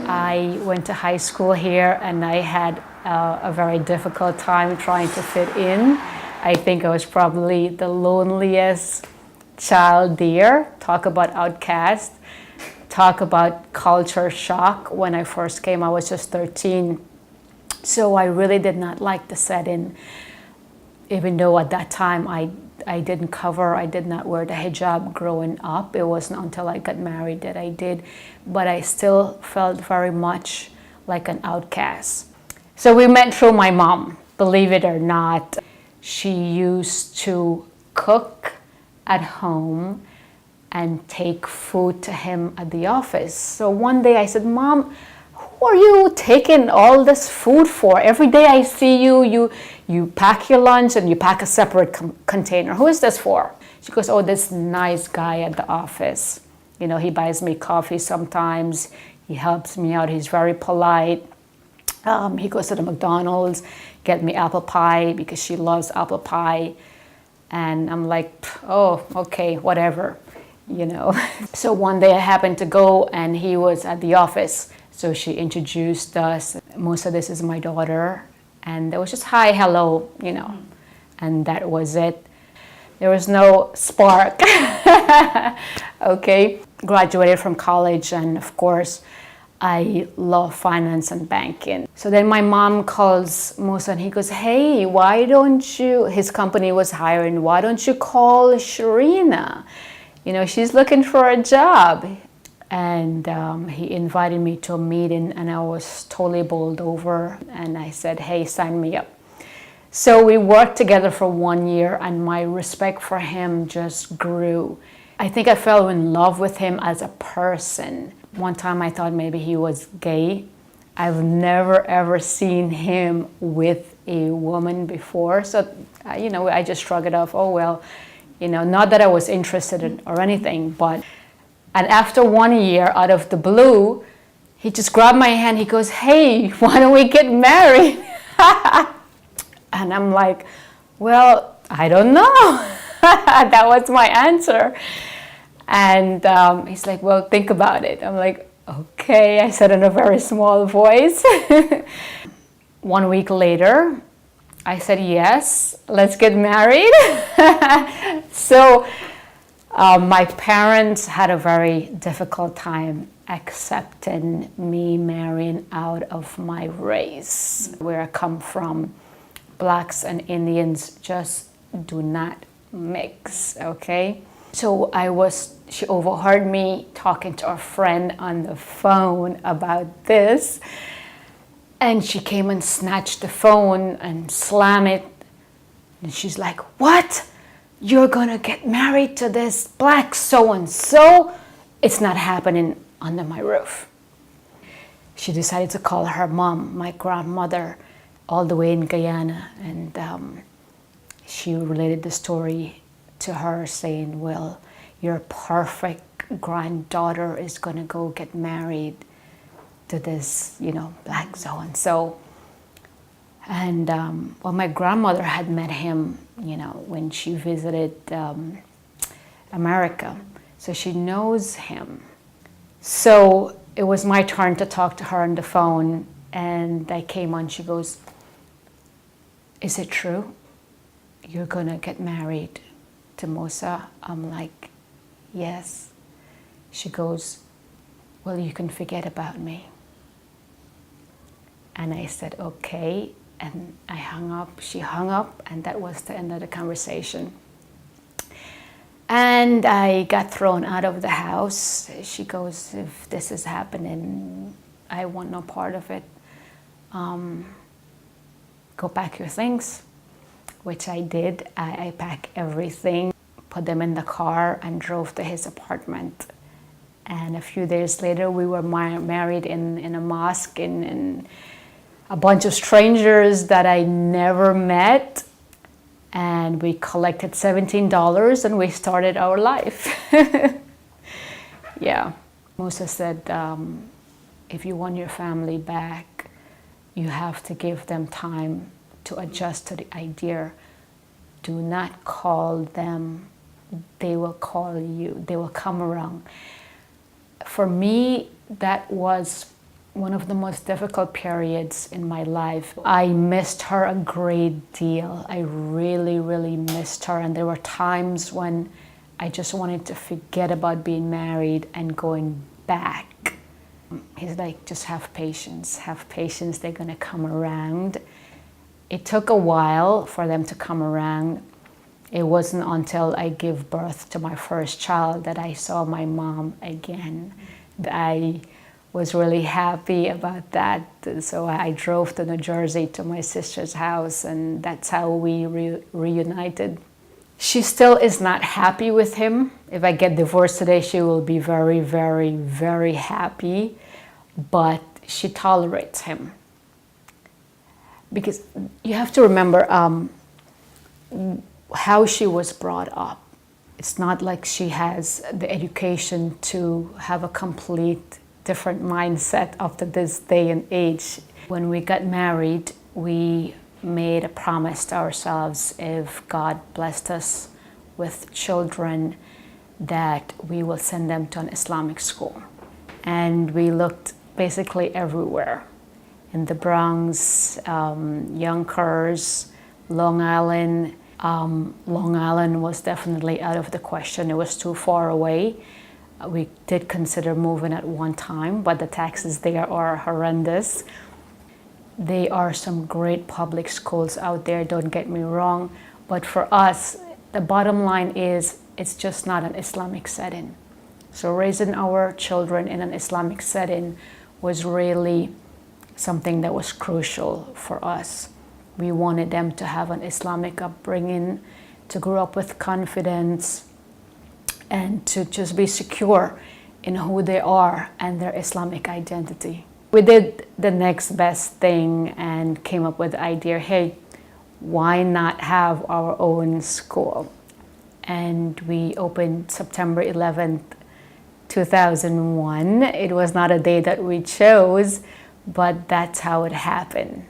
I went to high school here and I had a very difficult time trying to fit in. I think I was probably the loneliest child there. Talk about outcast. Talk about culture shock. When I first came, I was just 13. So I really did not like the setting, even though at that time I didn't cover, I did not wear the hijab growing up. It wasn't until I got married that I did. But I still felt very much like an outcast. So we met through my mom, believe it or not. She used to cook at home and take food to him at the office. So one day I said, Mom, who are you taking all this food for? Every day I see you pack your lunch and you pack a separate container. Who is this for? She goes, oh, this nice guy at the office. You know, he buys me coffee sometimes. He helps me out. He's very polite. He goes to the McDonald's, get me apple pie because she loves apple pie. And I'm like, oh, okay, whatever, you know. So one day I happened to go and he was at the office. So she introduced us. Most of this is my daughter. And there was just hi, hello, you know. And that was it. There was no spark. Okay. Graduated from college and of course, I love finance and banking. So then my mom calls Musa and he goes, hey, why don't you, his company was hiring, why don't you call Shireena? You know, she's looking for a job. And he invited me to a meeting and I was totally bowled over and I said, hey, sign me up. So we worked together for 1 year and my respect for him just grew. I think I fell in love with him as a person. One time I thought maybe he was gay. I've never ever seen him with a woman before. So, you know, I just shrugged it off, oh well, you know, not that I was interested in or anything, but. And after 1 year, out of the blue, he just grabbed my hand. He goes, hey, why don't we get married? And I'm like, well, I don't know. That was my answer. And he's like, well, think about it. I'm like, okay. I said in a very small voice. 1 week later, I said, yes, let's get married. So my parents had a very difficult time accepting me marrying out of my race. Where I come from, blacks and Indians just do not mix, okay? So she overheard me talking to a friend on the phone about this, and she came and snatched the phone and slammed it, and she's like, what? You're gonna get married to this black so-and-so? It's not happening under my roof. She decided to call her mom, my grandmother, all the way in Guyana, and she related the story to her saying, well, your perfect granddaughter is gonna go get married to this, you know, black so-and-so. And well, my grandmother had met him, you know, when she visited America. So she knows him. So it was my turn to talk to her on the phone. And I came on, she goes, is it true? You're gonna get married to Musa? I'm like, yes. She goes, well, you can forget about me. And I said, okay. And I hung up, she hung up, and that was the end of the conversation. And I got thrown out of the house. She goes, if this is happening, I want no part of it. Go pack your things, which I did. I packed everything, put them in the car, and drove to his apartment. And a few days later, we were married in a mosque in a bunch of strangers that I never met, and we collected $17 and we started our life. Yeah. Musa said, if you want your family back, you have to give them time to adjust to the idea. Do not call them, they will call you, they will come around. For me, that was one of the most difficult periods in my life. I missed her a great deal. I really, really missed her. And there were times when I just wanted to forget about being married and going back. He's like, just have patience, they're gonna come around. It took a while for them to come around. It wasn't until I gave birth to my first child that I saw my mom again. I was really happy about that. So I drove to New Jersey to my sister's house, and that's how we reunited. She still is not happy with him. If I get divorced today, she will be very, very, very happy, but she tolerates him. Because you have to remember how she was brought up. It's not like she has the education to have a complete different mindset up to this day and age. When we got married, we made a promise to ourselves, if God blessed us with children, that we will send them to an Islamic school. And we looked basically everywhere. In the Bronx, Yonkers, Long Island. Long Island was definitely out of the question. It was too far away. We did consider moving at one time, but the taxes there are horrendous. There are some great public schools out there, don't get me wrong, but for us, the bottom line is it's just not an Islamic setting. So raising our children in an Islamic setting was really something that was crucial for us. We wanted them to have an Islamic upbringing, to grow up with confidence, and to just be secure in who they are and their Islamic identity. We did the next best thing and came up with the idea, hey, why not have our own school? And we opened September 11th, 2001. It was not a day that we chose, but that's how it happened.